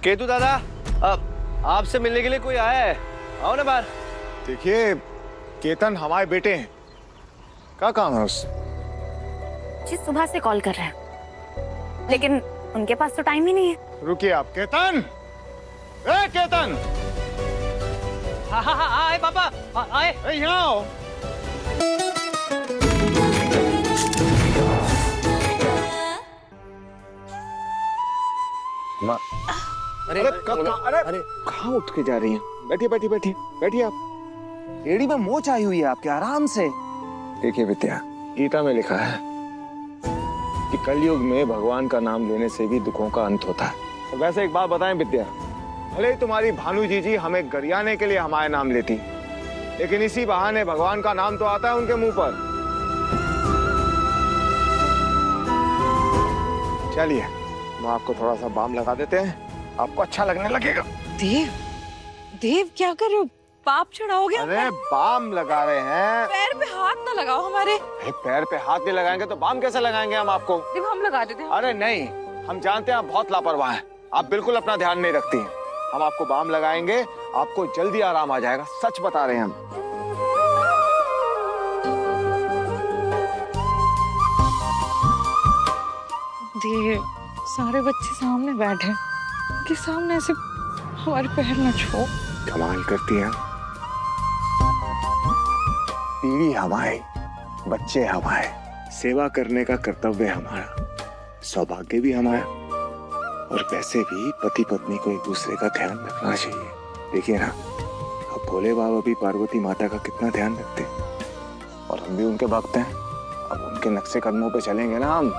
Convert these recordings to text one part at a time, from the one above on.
केतु दादा, आपसे मिलने के लिए कोई आया है, आओ ना बाहर। देखिए केतन हमारे बेटे हैं, क्या काम है उससे? जी सुबह से कॉल कर रहे हैं, लेकिन उनके पास तो टाइम ही नहीं है। रुकिए आप। केतन, ए केतन, हाँ हाँ हाँ आए पापा, आए। यहाँ आओ। अरे अरे कहाँ उठ के जा रही हैं? बैठिए बैठिए बैठिए बैठिए आप। एड़ी में मोच आई हुई है आपके, आराम से। देखिए विद्या, गीता में लिखा है कि कलयुग में भगवान का नाम लेने से भी दुखों का अंत होता है। तो वैसे एक बात बताएं विद्या, भले ही तुम्हारी भानु जी हमें गरियाने के लिए हमारे नाम लेती, लेकिन इसी बहाने भगवान का नाम तो आता है उनके मुंह पर। चलिए हम आपको थोड़ा सा बाम लगा देते हैं, आपको अच्छा लगने लगेगा। देव, देव क्या कर रहे हो? पाप चढ़ाओगे? अरे बाम लगा रहे हैं। पैर पे हाथ ना लगाओ हमारे। अरे पैर पे हाथ नहीं लगाएंगे तो बाम कैसे लगाएंगे हम आपको? देव हम लगा देते हैं। अरे नहीं, हम जानते हैं आप बहुत लापरवाह हैं, आप बिल्कुल अपना ध्यान नहीं रखती हैं। हम आपको बाम लगाएंगे, आपको जल्दी आराम आ जाएगा, सच बता रहे हैं हम। देव, सारे बच्चे सामने बैठे, के सामने ऐसे हमारे पैर न छू। कमाल करती हैं। बीवी हमारे, बच्चे हमारे, सेवा करने का कर्तव्य हमारा, सौभाग्य भी हमारा, और वैसे भी पति पत्नी को एक दूसरे का ध्यान रखना चाहिए। देखिए ना, अब भोले बाबा भी पार्वती माता का कितना ध्यान रखते हैं, और हम भी उनके भक्त हैं। अब उनके नक्शे कदमों पे चलेंगे ना हम।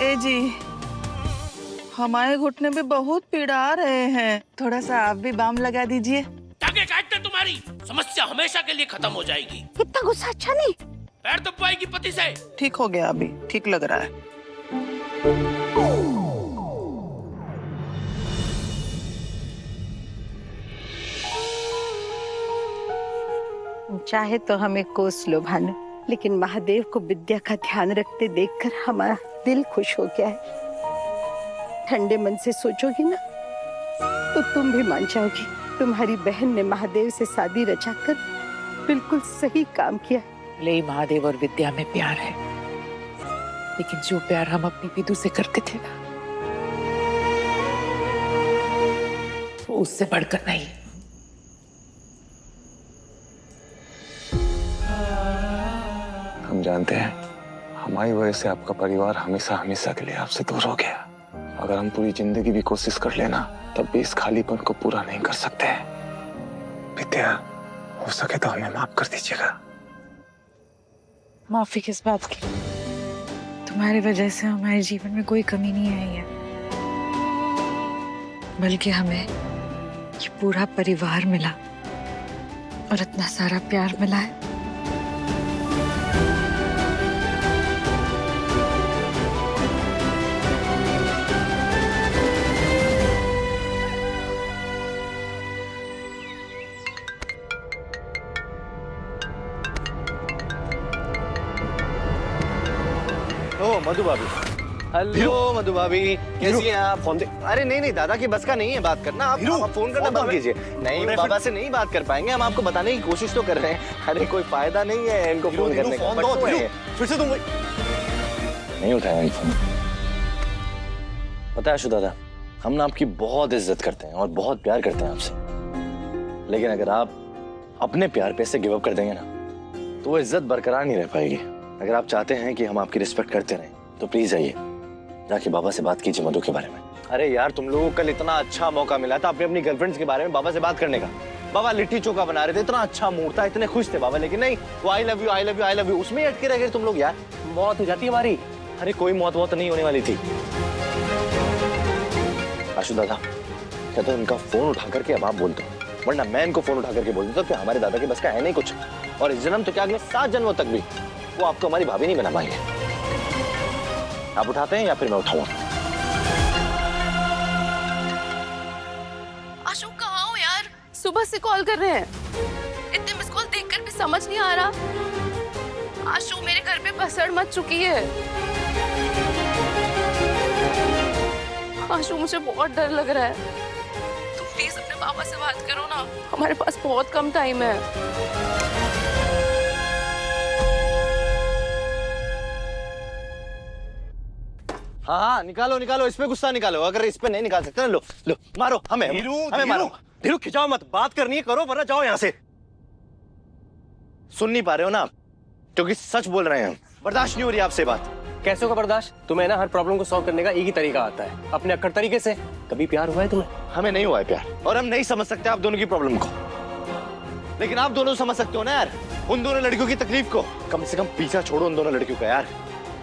ए जी, हमारे घुटने पे बहुत पीड़ा आ रहे हैं, थोड़ा सा आप भी बाम लगा दीजिए। टांगे काटते तुम्हारी समस्या हमेशा के लिए खत्म हो जाएगी। इतना गुस्सा अच्छा नहीं। पैर दबाएगी पति से। ठीक हो गया, अभी ठीक लग रहा है। चाहे तो हमें कोस लो भानु, लेकिन महादेव को विद्या का ध्यान रखते देखकर हमारा दिल खुश हो गया है। ठंडे मन से सोचोगी ना तो तुम भी मान जाओगी, तुम्हारी बहन ने महादेव से शादी रचाकर बिल्कुल सही काम किया। ले महादेव और विद्या में प्यार है, लेकिन जो प्यार हम अपनी विदु से करते थे ना, वो उससे बढ़कर नहीं। हम जानते हैं हमारी वजह से आपका परिवार हमेशा हमेशा के लिए आपसे दूर हो गया। अगर हम पूरी जिंदगी भी कोशिश कर लेना, तब भी इस खालीपन को पूरा नहीं कर सकते। विद्या, हो सके तो हमें माफ कर दीजिएगा। माफी किस बात की? तुम्हारी वजह से हमारे जीवन में कोई कमी नहीं आई है, बल्कि हमें ये पूरा परिवार मिला और इतना सारा प्यार मिला है। ओ मधु भाभी, हेलो मधु भाभी, कैसी हैं आप? फोन दे। अरे नहीं नहीं दादा की बस का नहीं है बात करना, आप फोन करना बंद कीजिए। नहीं बाबा से नहीं बात कर पाएंगे, हम आपको बताने की कोशिश तो कर रहे हैं। अरे कोई फायदा नहीं है इनको फोन करने का। फिर से तुम नहीं उठाया फोन। पता है आशु दादा, हम ना आपकी बहुत इज्जत करते हैं और बहुत प्यार करते हैं आपसे, लेकिन अगर आप अपने प्यार पे से गिव अप कर देंगे ना, तो वो इज्जत बरकरार नहीं रह पाएगी। अगर आप चाहते हैं कि हम आपकी रिस्पेक्ट करते रहें, तो प्लीज आइए, जाके बाबा से बात कीजिए मधु के बारे में। अरे यार तुम लोगों को कल इतना अच्छा मौका मिला था अपनी गर्लफ्रेंड्स के बारे में बाबा से बात करने का। बाबा लिट्टी चोखा बना रहे थे, इतना अच्छा मूड था, इतने खुश थे बाबा, लेकिन नहीं, वो I love you I love you I love you उसमें अटके रह गए तुम लोग। यार मौत हो जाती है हमारी। अरे कोई मौत वौत नहीं होने वाली थी। आशु दादा, क्या तो उनका फोन उठा करके अब आप बोल दो, वरना मैं इनको फोन उठा करके बोल देता कि हमारे दादा के बस का है नहीं कुछ, और इस जन्म तो क्या अगले 7 जन्मों तक भी वो आपको हमारी भाभी नहीं बना पाएंगे। आप उठाते हैं या फिर मैं उठाऊं? अशोक कहाँ हो यार? सुबह से कॉल कर रहे हैं, इतने मिस कॉल देखकर भी समझ नहीं आ रहा। आशु मेरे घर पे भसड़ मच चुकी है। आशु मुझे बहुत डर लग रहा है। तुम प्लीज अपने पापा से बात करो ना, हमारे पास बहुत कम टाइम है। हाँ हाँ, निकालो निकालो, इस पे गुस्सा निकालो। अगर इस पे नहीं निकाल सकते ना, लो लो मारो, हमें मारो। धीरू खिंचाओ मत, बात करनी है करो, वरना जाओ यहाँ से। सुन नहीं पा रहे हो ना आप, क्योंकि सच बोल रहे हैं हम। बर्दाश्त नहीं हो रही आपसे बात। कैसे होगा बर्दाश्त? तुम्हें ना हर प्रॉब्लम को सॉल्व करने का एक ही तरीका आता है, अपने अक्कड़ तरीके से। कभी प्यार हुआ है तुम्हें? हमें नहीं हुआ है प्यार, और हम नहीं समझ सकते आप दोनों की प्रॉब्लम को, लेकिन आप दोनों समझ सकते हो ना यार उन दोनों लड़कियों की तकलीफ को। कम से कम पीछा छोड़ो उन दोनों लड़कियों का यार,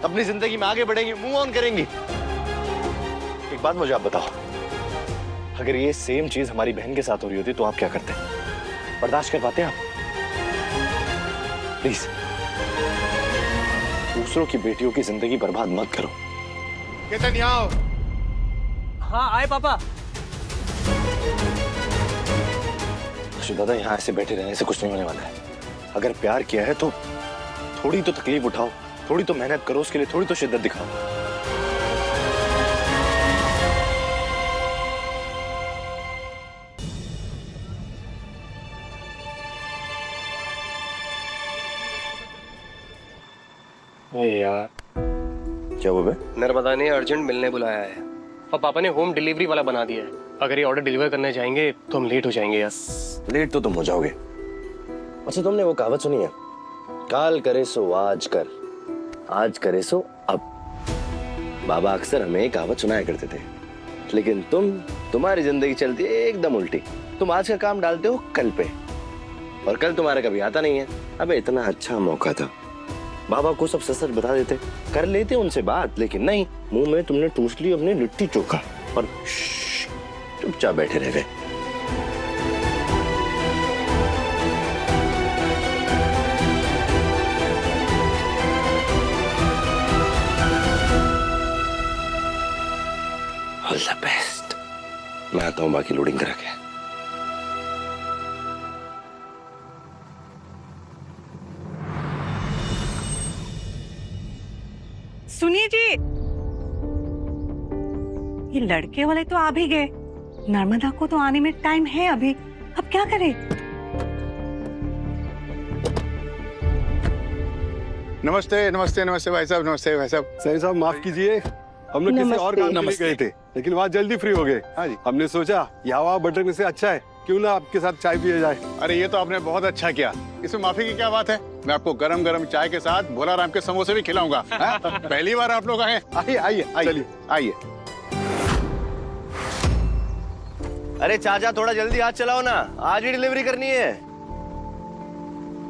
अपनी जिंदगी में आगे बढ़ेंगी, मूव ऑन करेंगी। एक बात मुझे आप बताओ, अगर ये सेम चीज हमारी बहन के साथ हो रही होती तो आप क्या करते? बर्दाश्त कर पाते आप? प्लीज दूसरों की बेटियों की जिंदगी बर्बाद मत करो। केतन यहाँ आओ। हाँ आए पापा। अशु दादा, यहाँ ऐसे बैठे रहने से कुछ नहीं होने वाला है। अगर प्यार किया है तो थोड़ी तो तकलीफ उठाओ, थोड़ी तो मेहनत करो, उसके लिए थोड़ी तो शिद्दत दिखाओ। यार क्या हुआ बे? नर्मदा ने अर्जेंट मिलने बुलाया है और पापा ने होम डिलीवरी वाला बना दिया है। अगर ये ऑर्डर डिलीवर करने जाएंगे तो हम लेट हो जाएंगे यार। लेट तो तुम हो जाओगे। अच्छा, तुमने वो कहावत सुनी है, काल करे सो आज कर, आज करे सो अब। बाबा अक्सर हमें कहावत सुनाया करते थे, लेकिन तुम्हारी जिंदगी चलती है एकदम उल्टी। तुम आज का काम डालते हो कल पे, और कल तुम्हारा कभी आता नहीं है। अबे इतना अच्छा मौका था, बाबा को सब सच बता देते, कर लेते उनसे बात, लेकिन नहीं, मुंह में तुमने ठूस ली अपनी लिट्टी चोखा और चुपचाप बैठे रह गए। All the best. मैं आता हूं बाकी लोडिंग करा के। सुनिए जी, ये लड़के वाले तो आ भी गए, नर्मदा को तो आने में टाइम है अभी, अब क्या करें? नमस्ते नमस्ते नमस्ते भाई साहब, नमस्ते भाई साहब। सही साहब, माफ कीजिए, हम लोग किसी और काम के लिए गए थे, लेकिन वहाँ जल्दी फ्री हो गए। हाँ जी। हमने सोचा यहाँ वहाँ भटकने से अच्छा है क्यों ना आपके साथ चाय पिए जाए। अरे ये तो आपने बहुत अच्छा किया, इसमें माफी की क्या बात है। मैं आपको गरम गरम चाय के साथ भोला राम के समोसे भी खिलाऊंगा। पहली बार आप लोग आए। आइए आइए आइए आइए। अरे चाचा, थोड़ा जल्दी हाथ चलाओ ना, आज ही डिलीवरी करनी है।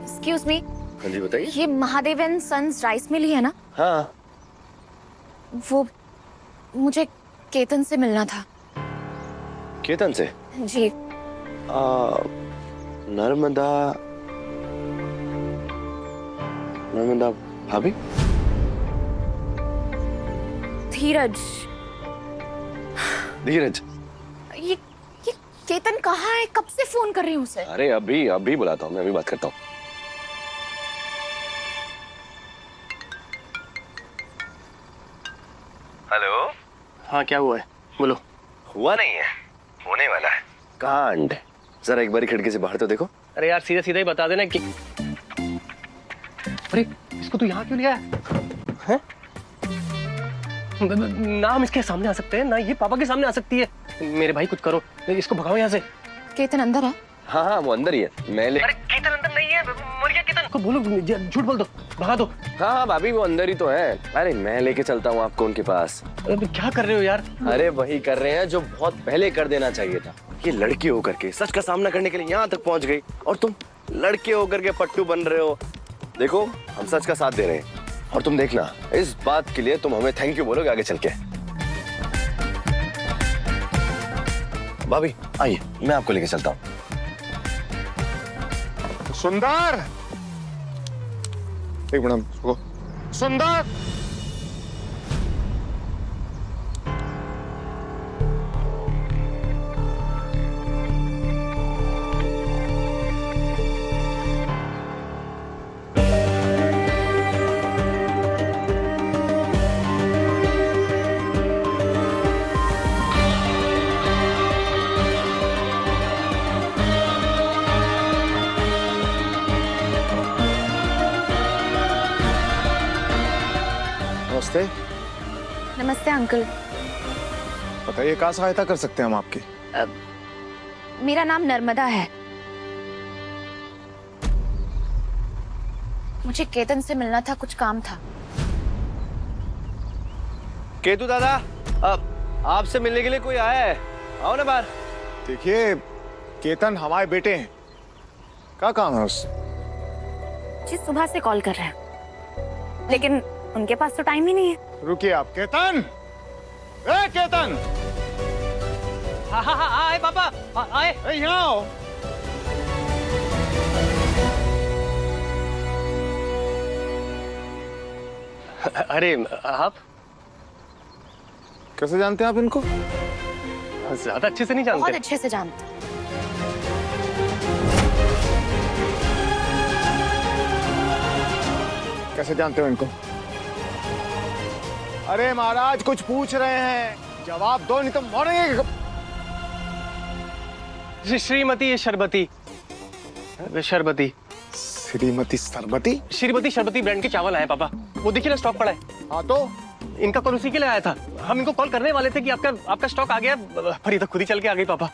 Excuse me. हाँ जी बताइए। ये Mahadev and sons rice mill ही है ना? हाँ। वो मुझे केतन से मिलना था। केतन से? जी। नर्मदा भाभी? धीरज। धीरज? ये केतन कहाँ है? कब से फोन कर रही हूँ उसे। अरे अभी बुलाता हूँ, मैं अभी बात करता हूँ। हेलो। हाँ क्या हुआ है, बोलो। हुआ नहीं है, होने वाला है। कांड। जरा एक बार खिड़की से बाहर तो देखो। अरे यार सीधा सीधा ही बता देना कि अरे इसको तू यहाँ क्यों लिया है? ना हम इसके सामने आ सकते हैं, ना ये पापा के सामने आ सकती है। मेरे भाई कुछ करो, इसको भगाओ यहाँ से। केतन अंदर है? हाँ हाँ वो अंदर ही है। अरे केतन अंदर नहीं है, मर गया केतन। को बोलो, झूठ बोल दो, भगा दो। हाँ हाँ भाभी वो अंदर ही तो है। अरे मैं लेके चलता हूँ आपको उनके पास। अरे क्या कर रहे हो यार? अरे वही कर रहे हैं जो बहुत पहले कर देना चाहिए था। ये लड़की होकर के सच का सामना करने के लिए यहाँ तक पहुँच गई, और तुम लड़के होकर के पट्टू बन रहे हो। देखो हम सच का साथ दे रहे हैं, और तुम देखना इस बात के लिए तुम हमें थैंक यू बोलोगे आगे चल के। भाभी आइए, मैं आपको लेके चलता हूँ। सुंदर, एक मिनट, सुंदर। नमस्ते। नमस्ते अंकल। बताइए क्या सहायता कर सकते हैं हम आपकी? मेरा नाम नर्मदा है। मुझे केतन से मिलना था, कुछ काम था। केतु दादा, आपसे मिलने के लिए कोई आया है, आओ ना बाहर। देखिए केतन हमारे बेटे हैं, क्या काम है उससे? जी सुबह से कॉल कर रहे हैं, लेकिन उनके पास तो टाइम ही नहीं है। रुकिए आप। केतन, ए केतन, हाँ हाँ हाँ आए पापा, आए। यहाँ आओ। अरे आप कैसे जानते हैं आप इनको? ज्यादा अच्छे से नहीं जानते। बहुत अच्छे से जानते। कैसे जानते हो इनको? अरे महाराज कुछ पूछ रहे हैं, जवाब दो नहीं तो मरेंगे। श्रीमती शरबती, शरबती, श्रीमती शरबती? श्रीमती शरबती ब्रांड के चावल आए पापा, वो देखिए ना स्टॉक पड़ा है। हाँ तो इनका कॉल उसी के लिए आया था। हम इनको कॉल करने वाले थे कि आपका स्टॉक आ गया, पर ये तो खुद ही चल के आ गई पापा।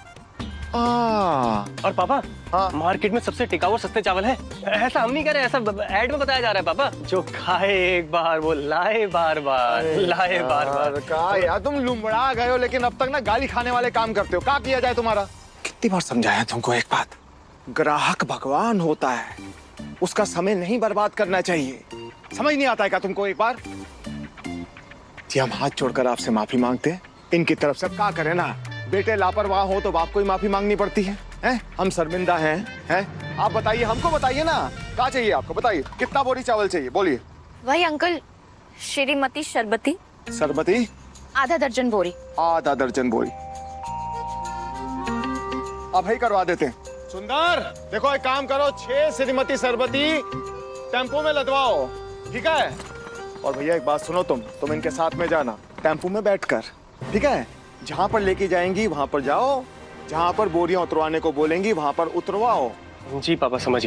और पापा, हाँ। मार्केट में सबसे टिकाऊ और सस्ते चावल है। ऐसा हम नहीं कह रहे, ऐसा ऐड में बताया जा रहा है पापा। जो खाए एक बार वो लाए बार बार, लाए बार बार। का यार तुम लुमड़ा गए हो, लेकिन अब तक ना गाली खाने वाले काम करते हो। क्या किया जाए तुम्हारा? कितनी बार समझाया तुमको एक बात, ग्राहक भगवान होता है, उसका समय नहीं बर्बाद करना चाहिए। समझ नहीं आता है क्या तुमको? एक बार जी हम हाथ जोड़कर आपसे माफी मांगते हैं। इनकी तरफ से क्या करें ना, बेटे लापरवाह हो तो बाप को ही माफी मांगनी पड़ती है, हैं? हम शर्मिंदा हैं? आप बताइए, हमको बताइए ना, क्या चाहिए आपको? बताइए कितना बोरी चावल चाहिए, बोलिए। वही अंकल, श्रीमती शरबती। शरबती? आधा दर्जन बोरी। आधा दर्जन बोरी अब ही करवा देते हैं। सुंदर देखो एक काम करो, 6 श्रीमती शरबती टेम्पो में लदवाओ, ठीक है? और भैया एक बात सुनो, तुम इनके साथ में जाना टेम्पो में बैठकर, ठीक है? जहां पर लेके जाएंगी वहां पर जाओ, जहां पर बोरियां उतरवाने को बोलेंगी वहां पर उतरवाओ। जी पापा समझ गए।